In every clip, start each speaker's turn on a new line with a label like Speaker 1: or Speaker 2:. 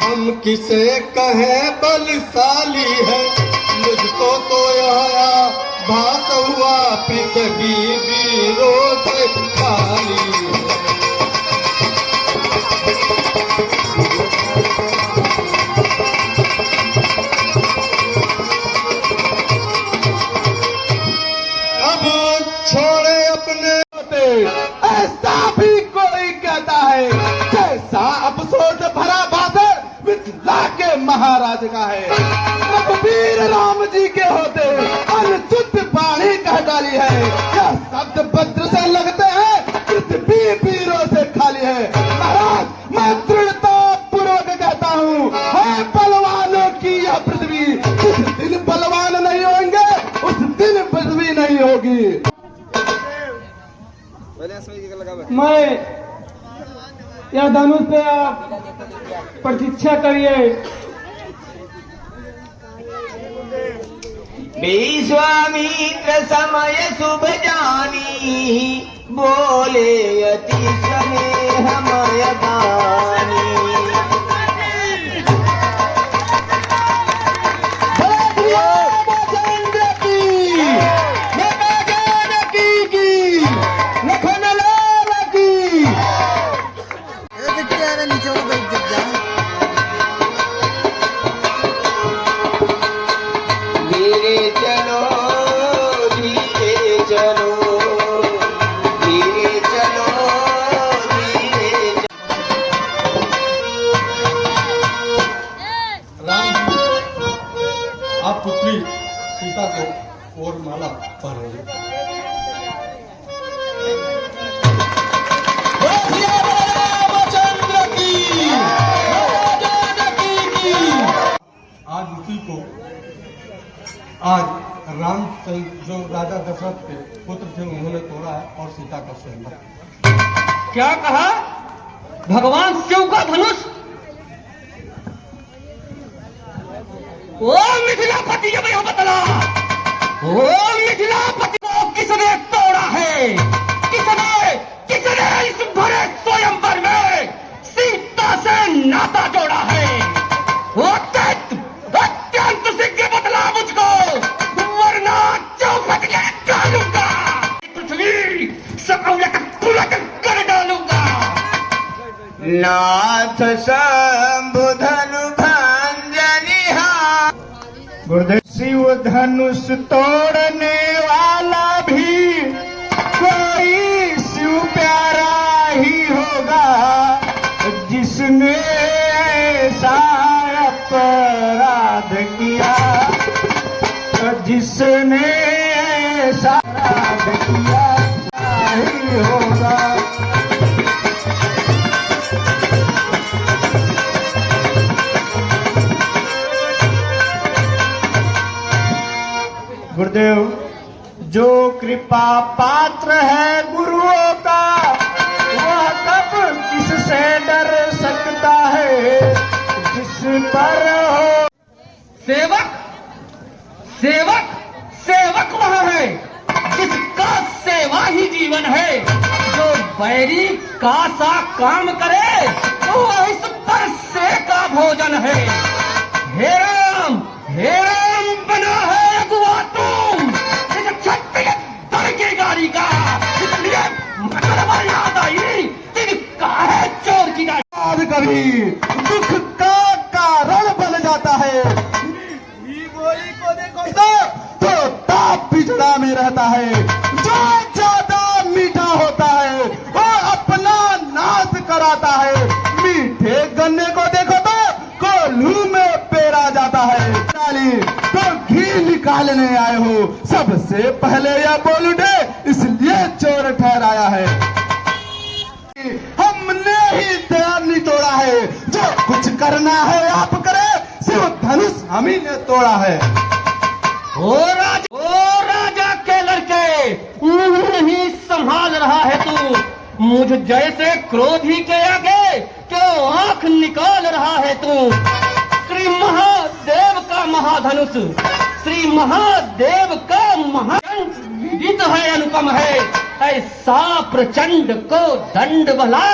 Speaker 1: हम किसे कहें बलशाली है, मुझको तो यह भास हुआ पृथ्वी वीरों से खाली है। अब छोड़े अपने
Speaker 2: ऐसा भी कोई कहता है जैसा अफसोस भरा भाषण मिथिला के महाराज का है। रघुवीर राम जी के होते अनुचित वाणी कह डाली है। यह शब्द भद्र से लगते हैं, पृथ्वी वीरों से खाली है। महाराज मैं दृढ़ता पूर्वक कहता हूँ, है बलवानों की यह पृथ्वी। जिस दिन बलवान नहीं होंगे उस दिन पृथ्वी नहीं होगी।
Speaker 3: मैं यह धनुष पे आप प्रतीक्षा करिए।
Speaker 4: विश्वामित्र समय शुभ जानी, बोले अति स्नेह मय दानी।
Speaker 1: आप पुत्री सीता को और माला पहनाइए। आज उसी को आज रामचंद्र जो राजा दशरथ के पुत्र थे उन्होंने तोड़ा है और सीता का स्वयंवर।
Speaker 3: क्या कहा? भगवान शिव का धनुष? ओ मिथिलापति, जब यह बतला, ओ मिथिलापति को किसने तोड़ा है? किसने किसने इस भरे स्वयंवर में सीता से नाता जोड़ा है? वो अत्यंत शीघ्र बतला मुझको, वरना चौपट के डालूंगा, पृथ्वी सकौलक पुलक कर डालूंगा।
Speaker 4: नाथ शंभुधनु
Speaker 2: गुरुदेव, शिव धनुष तोड़ने वाला भी कोई शिव प्यारा ही होगा, जिसने ऐसा अपराध किया, जिसने ऐसा अपराध किया ही होगा। गुरुदेव, जो कृपा पात्र है गुरुओं का, वह कब किससे डर सकता है, जिस पर हो
Speaker 3: सेवक सेवक सेवक वह है जिसका सेवा ही जीवन है। जो बैरी का सा काम करे तो वह इस पर से का भोजन है। हे राम बना है अगुआ तुम, इस छत्तीस दर की गाड़ी का, इसलिए मतलब याद आई तिनका है चोर की गाड़ी।
Speaker 2: आज कभी दुख का कारण बन जाता है। बोली को देखो तो ताप पिछड़ा में रहता है। जो ज्यादा मीठा होता है वो अपना नाश कराता है। मीठे गन्ने को देखो तो कोल्हू में पेरा जाता है। तो घी निकालने आए हो, सबसे पहले यह बोल उठे, इसलिए चोर ठहराया है। हमने ही ध्यान नहीं तोड़ा है, जो कुछ करना है आप करे, सिर्फ धनुष हम ही ने तोड़ा है।
Speaker 3: ओ राजा के लड़के, नहीं संभाल रहा है तू मुझ जैसे क्रोधी के आगे, क्यों आंख निकाल रहा है तू? श्री महादेव का महाधनुष, श्री महादेव का महादंड है, अनुपम है। ऐसा प्रचंड को दंड भला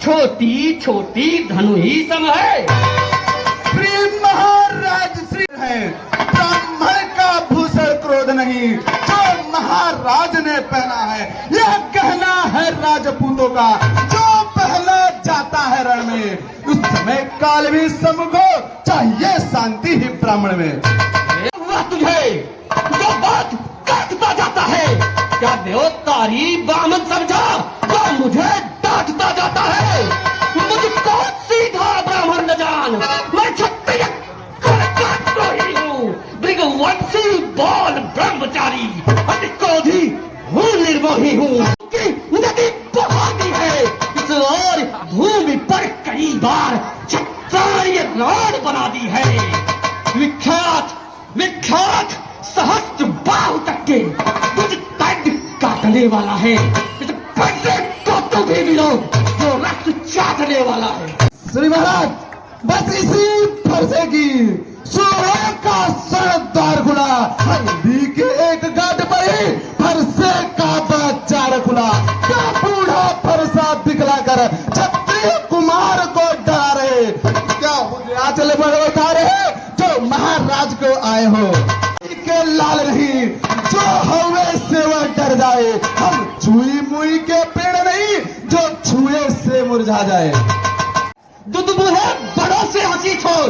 Speaker 3: छोटी छोटी धनु ही सम है।
Speaker 2: महाराज ने पहना है। यह कहना है राजपूतों का, जो पहले जाता है रण में उस समय काल भी सम्मुखो, चाहिए शांति ही ब्राह्मण में।
Speaker 3: हुआ तुझे जो बात काटता जाता है, क्या देवतारी ब्राह्मण समझा तो मुझे डांटता जाता है। मुझको सीधा ब्राह्मण न जान, मैं क्षत्रिय ही हूँ, भृगुवंशी बोल ब्रह्मचारी, अति क्रोधी हूँ, निर्मोही हूँ कि नदी बहाती है इस और भूमि पर कई बार क्षत्रिय राड बना दी है। विख्यात विख्यात सहस्त्र बाहु तक के कुछ दंड काटने वाला है, इस फरसे को तो भी मिलो जो रक्त चाटने वाला है।
Speaker 2: श्री महाराज, बस इसी फरसे की सूर्य का सरदार खुला, हल्दी के एक गांठ पर ही फरसे का बाजार खुला। क्या बूढ़ा फरसा दिखलाकर क्षत्रिय कुमार को डरा रहे, क्या आंचल पर उठा रहे जो महाराज को आए हो। के लाल नहीं जो हवे से वह डर जाए, हम छुई मुई के पेड़ नहीं जो छुए से मुरझा जाए।
Speaker 3: दुदुबुहे बड़ों से हंसी छोड़,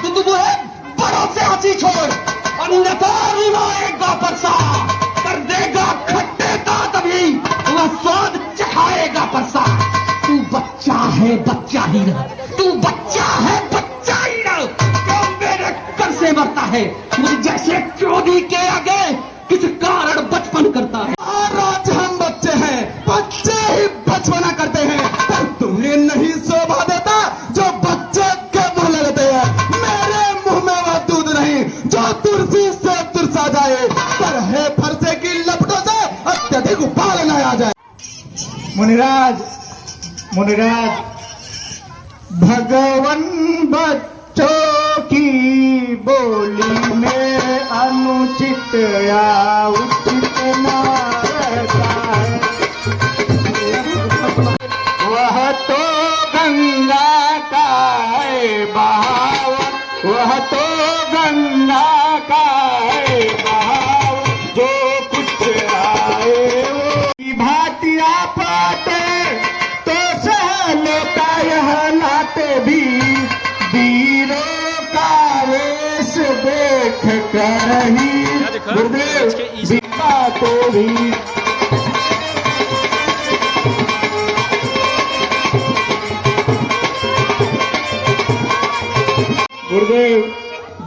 Speaker 3: दुदुबुहे बड़ों से हंसी छोड़, अन्यथा रुलाएगा परसा, कर देगा खट्टे का तभी वह स्वाद चखाएगा परसा। तू बच्चा है बच्चा ही रह, तू बच्चा है बच्चा ही रह, क्यों मेरे कर से मरता है मुझे जैसे क्रोधी के आगे किस कारण बचपन करता है।
Speaker 2: महाराज हम बच्चे हैं, बच्चे ही बचपना करते हैं, पर तुम्हें नहीं शोभा देता जो बच्चे के मुंह लगते हैं। मेरे मुंह में वह दूध नहीं जो तुलसी से तुरसा जाए, पर है फरसे की लपटों से अत्यधिक उबाल न आ जाए।
Speaker 4: मुनिराज मुनिराज, भगवन बच्चों की बोली में अनुचित या उचित न रहता है। वह तो गंगा का है बहाव, वह तो गंगा का है बहाव, जो कुछ आए वो भाटिया पाते तो सह लेता यह नाते भी, वीरों का वेश देख कर ही गुरुदेव बीता तो भी। गुरुदेव,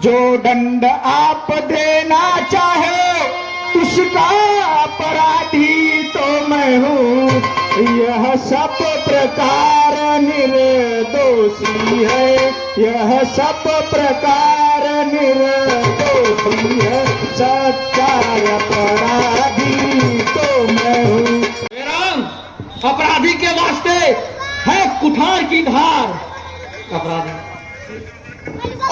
Speaker 4: जो दंड आप देना चाहे उसका अपराधी तो मैं हूँ, यह सब प्रकार निर्दोषी है, यह सब प्रकार निर्दोषी है, सच्चा अपराधी तो मैं हूँ।
Speaker 3: राम, अपराधी के वास्ते है कुठार की धार।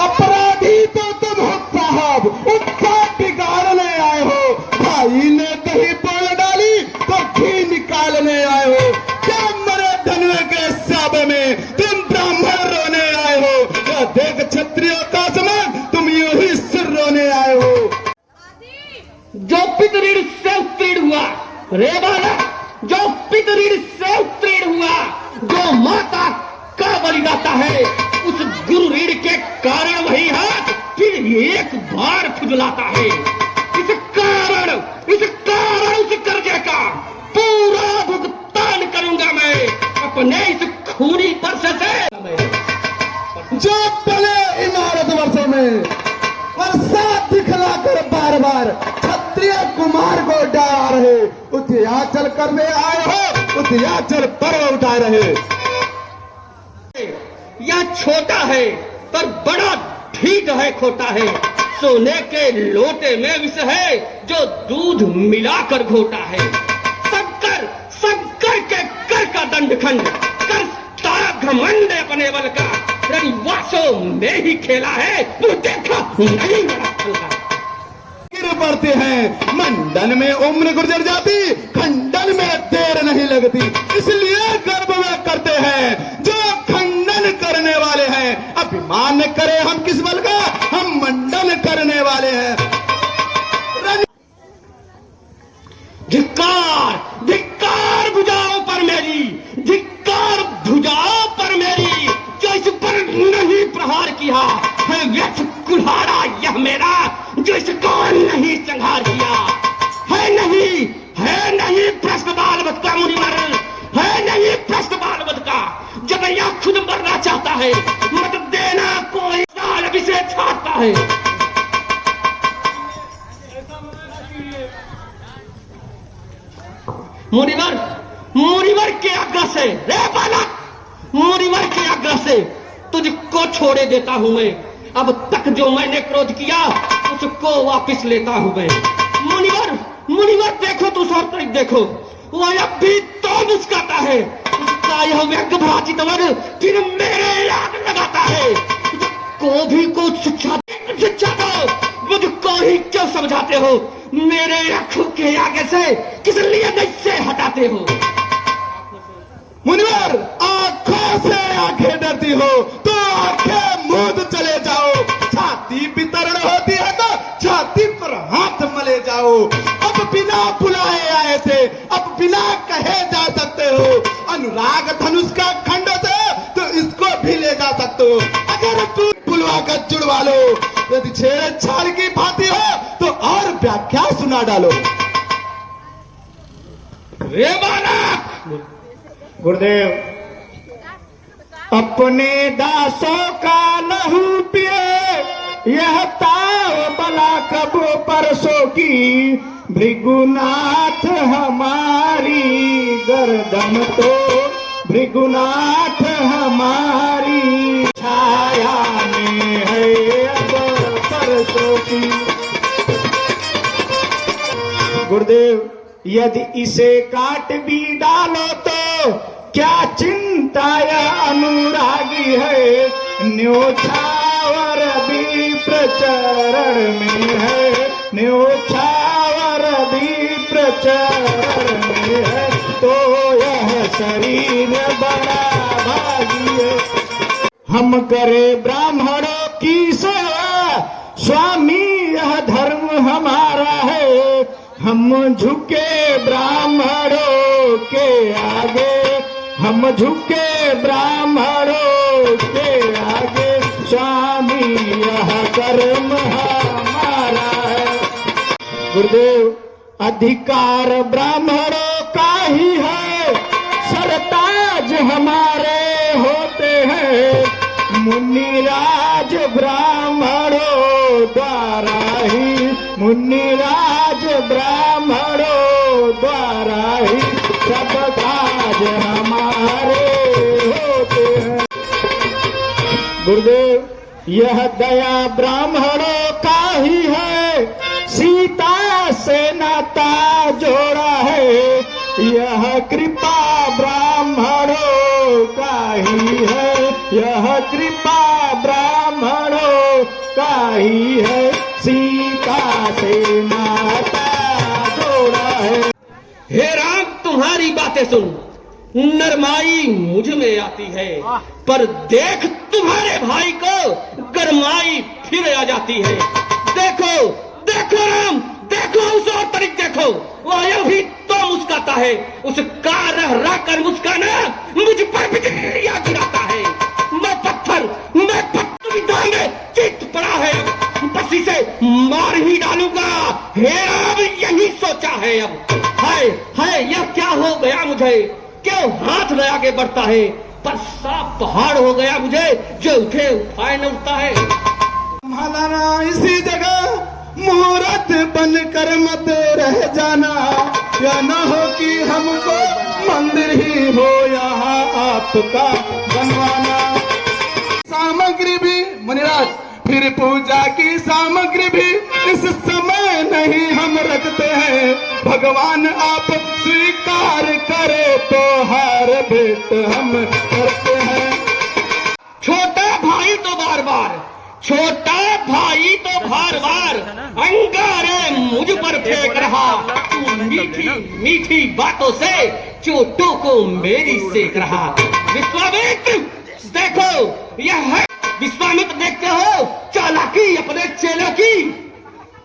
Speaker 2: अपराधी तो तुम हो साहब, उसका बिगाड़ने आए हो। भाई ने दही बोल डाली तो घी निकालने आए हो। क्या मरे धनुए के साबे में तुम ब्राह्मण रोने आए हो, या देख क्षत्रियों का समान तुम यूं ही सिर रोने आए हो।
Speaker 3: जो पितृण से उत्तीर्ण हुआ रे बालक, जो पितृण से उत्तीर्ण हुआ, जो माता का बलिदाता है, उस गुरु ऋण के कारण वही हाथ फिर एक बार खुजलाता है। इस कारण उस कर्जे का पूरा भुगतान करूंगा मैं अपने इस खूनी परसे से।
Speaker 2: जो पले इमारत वर्षों में वर्षा दिखलाकर बार बार क्षत्रिय कुमार को डरा रहे, उत्याचल करने आए हो, उत्याचल पर्व उठा रहे।
Speaker 3: यह छोटा है पर बड़ा ठीक है, खोटा है। सोने के लोटे में विष है जो दूध मिलाकर घोटा है। शंकर के कर का दंडखंड कर तारा घमंड अपने बल का, रनिवासों में ही खेला है वो देखा नहीं बड़ा फलका।
Speaker 2: गिर पड़ते हैं मंडन में उम्र गुजर जाती, खंडन में देर नहीं लगती, इसलिए गर्व में करते हैं जो खंडन करने वाले हैं। अभिमान करे हम किस बल का, हम मंडन करने वाले हैं।
Speaker 3: धिक्कार धिक्कार भुजाओं पर मेरी, धिक्कार भुजाओं पर मेरी, जो इस पर नहीं प्रहार किया है व्यर्थ कुल्हाड़ा यह मेरा, जो इसको नहीं संहार किया है नहीं प्रश्न बालवत का मुनिवर, है नहीं प्रश्न बालवत का। जब यह खुद मरना चाहता है मत देना, कोई साल विषय छाड़ता है। मुनिवर के आग्रह से, रे बालक, मुनिवर के आग्रह से तुझको छोड़े देता हूं मैं। अब तक जो मैंने क्रोध किया उसको वापस लेता हूं मैं। मुनिवर देखो, तू और तरफ देखो, वह अब भी तो मुस्काता है। उसका यह व्यंग भरा चितवन फिर मेरे याद लगाता है। को भी को शिक्षा दो, मुझको ही क्यों समझाते हो? मेरे आंखों के आगे से किस लिए नहीं हटाते हो?
Speaker 2: मुनिवर, आंखों से आंखें डरती हो तो आंखें मूंद चले जाओ। छाती वितरण होती है तो छाती पर हाथ मले जाओ। अब बिना बुलाए आए थे, अब बिना कहे जा सकते हो। अनुराग धनुष का खंड से तो इसको भी ले जा सकते हो। अगर तू बुलवा कर जुड़वा लो, यदि छेड़छाड़ की भांति हो तो और व्याख्या सुना डालो।
Speaker 3: रे बालक,
Speaker 4: गुरुदेव, अपने दासों का लहू पिए यह ताव बला कब परसों की, भृगुनाथ हमारी गर्दन तो भृगुनाथ हमारी छाया में है अब परसों की। गुरुदेव, यदि इसे काट भी डालो तो क्या चिंता यह अनुरागी है, न्योछावर भी प्रचरण में है, न्योछावर भी प्रचरण में है, तो यह शरीर बड़ा भागी है। हम करे ब्राह्मणों की सेवा, स्वामी यह धर्म हमारा है। हम झुके ब्राह्मणों के आगे, हम झुके ब्राह्मणों के आगे, स्वामी यह कर्म हमारा है। गुरुदेव, अधिकार ब्राह्मणों का ही है, सरताज हमारे होते हैं। मुनिराज ब्राह्मणों द्वारा ही, मुनिराज ब्राह्मणों द्वारा ही सब काज हमारे होते हैं। गुरुदेव, यह दया ब्राह्मणों का ही है, सीता से नाता जोड़ा है। यह कृपा ब्राह्मणों का ही है, यह कृपा ब्राह्मणों का ही है, सीता से नाता जोड़ा है।
Speaker 3: हे राम, तुम्हारी बातें सुन नरमाई मुझ में आती है, पर देख तुम्हारे भाई को गरमाई फिर आ जाती है। देखो देखो राम, देखो उस और तरफ देखो, वह भी तो मुस्काता है। उसका रह कर मुस्काना मुझ पर बिजलियां गिराता है। मैं पत्थर विधा में चित पड़ा है, बस इसे मार ही डालूंगा। हे राम, यही सोचा है। अब है यह क्या हो गया मुझे, क्यों हाथ न आगे बढ़ता है, पर साफ पहाड़ हो गया मुझे, जो उठे उठाए न उठता है।
Speaker 2: संभालना इसी जगह मुहूर्त बनकर मत रह जाना, या न हो कि हमको मंदिर ही हो यहाँ आपका बनवाना। सामग्री भी मुनिराज, फिर पूजा की सामग्री भी इस समय नहीं हम रखते हैं। भगवान आप स्वीकार करे तो हर भेंट हम करते हैं।
Speaker 3: छोटा भाई तो बार बार, छोटा भाई तो बार बार अंगारे मुझ पर फेंक रहा। तू मीठी मीठी बातों से चोटों को मेरी सेक रहा। विश्वामित्र देखो, यह है विश्वामित्र, देखते हो चालाकी अपने चेलों की।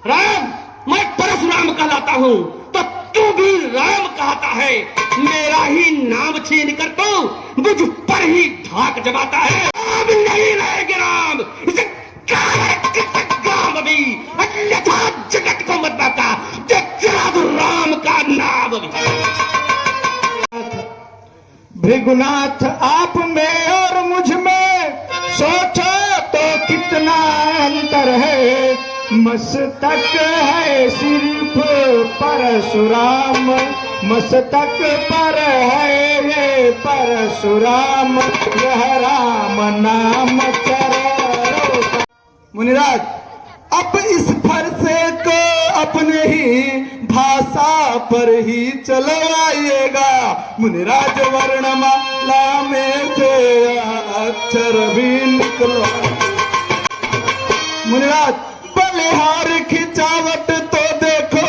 Speaker 3: राम, मैं परशुराम कहलाता हूँ, तो तू भी राम कहता है, मेरा ही नाम छीन कर तो मुझ पर ही धाक जमाता है। अब नहीं रहेंगे राम, इसे गांव अभी अन्यथा जगत को मत बाका, चला दो राम का नाम अभी।
Speaker 4: भृगुनाथ आप में और मुझ में सोचो तो कितना अंतर है। मस्तक है सिर्फ परशुराम, मस्तक पर है ये परशुराम, यह राम नाम चरो।
Speaker 2: मुनिराज, अब इस फरसे को अपने ही भाषा पर ही चलवाइएगा। मुनिराज वर्णमाला में से अक्षर भी निकलवा। मुनिराज, बलिहार खिंचावट तो देखो,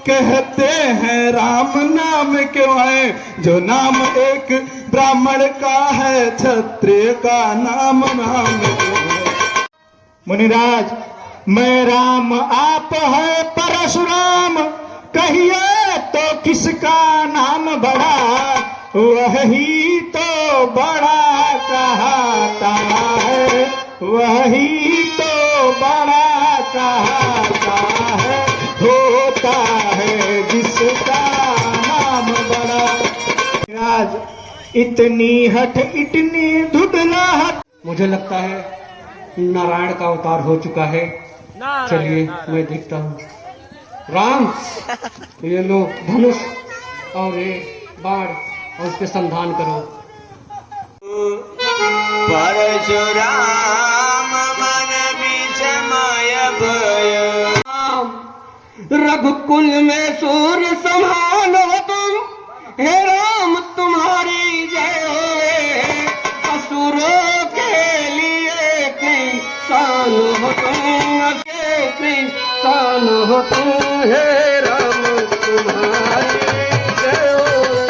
Speaker 2: कहते हैं राम नाम क्यों है। जो नाम एक ब्राह्मण का है, क्षत्रिय का नाम राम क्यों है।
Speaker 4: मुनिराज, मैं राम आप है परशुराम, कहिए तो किसका नाम बड़ा, वही तो बड़ा कहता है, वही तो बड़ा कहता है, होता है जिसका नाम बड़ा। राज, इतनी हठ इतनी धुंधलाहट।
Speaker 1: मुझे लगता है नारायण का अवतार हो चुका है। चलिए मैं देखता हूँ। राम, ये लो धनुष और ये बाण और उसके संधान करो।
Speaker 5: परशुराम मन विषमय भय,
Speaker 3: रघुकुल में सूर्य समान हो तुम, हे राम तुम्हारी जय होवे। असुरों के लिए किसान हो तुम, किसान हो तुम, हे राम तुम्हारी जय होवे।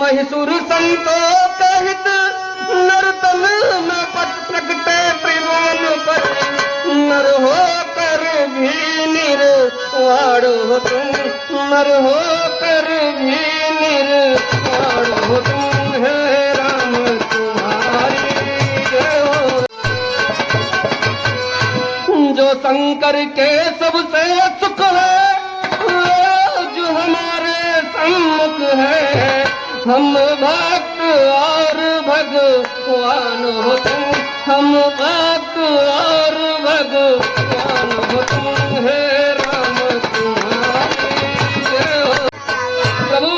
Speaker 3: महिषुर संतोषित नरतन में पट प्रगटे त्रिभुवन पति, नर हो कर भी निर्वाण हो तुम, नर हो कर भी निर्वाण हो तुम, हे राम तुम्हारी जय हो। जो शंकर के सबसे सुख है, जो हमारे सम्मुख है, हम भक्त और भगवान हो तुम, हम भक्त और भगवान हो तुम, हे राम तुम्हारी जय हो। प्रभु,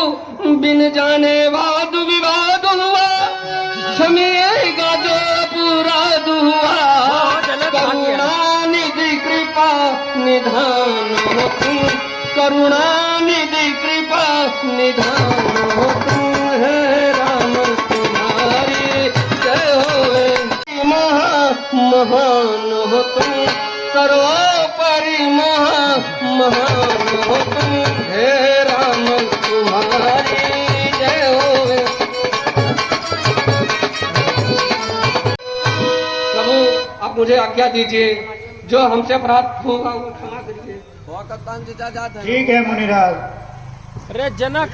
Speaker 3: बिन जाने वाद विवाद हुआ, क्षमिएगा जो अपराध हुआ। करुणानिधि कृपा निधान हो तुम, करुणानिधि कृपा निधान हो तुम, हे राम तुम्हारी जय होवे। महान हो तुम, सर्वोपरि महान हो तुम, हे राम तुम्हारी जय होवे। प्रभु, आप मुझे आज्ञा दीजिए, जो हमसे अपराध होगा वो क्षमा करिए।
Speaker 4: ठीक है मुनिराज।
Speaker 5: अरे जनक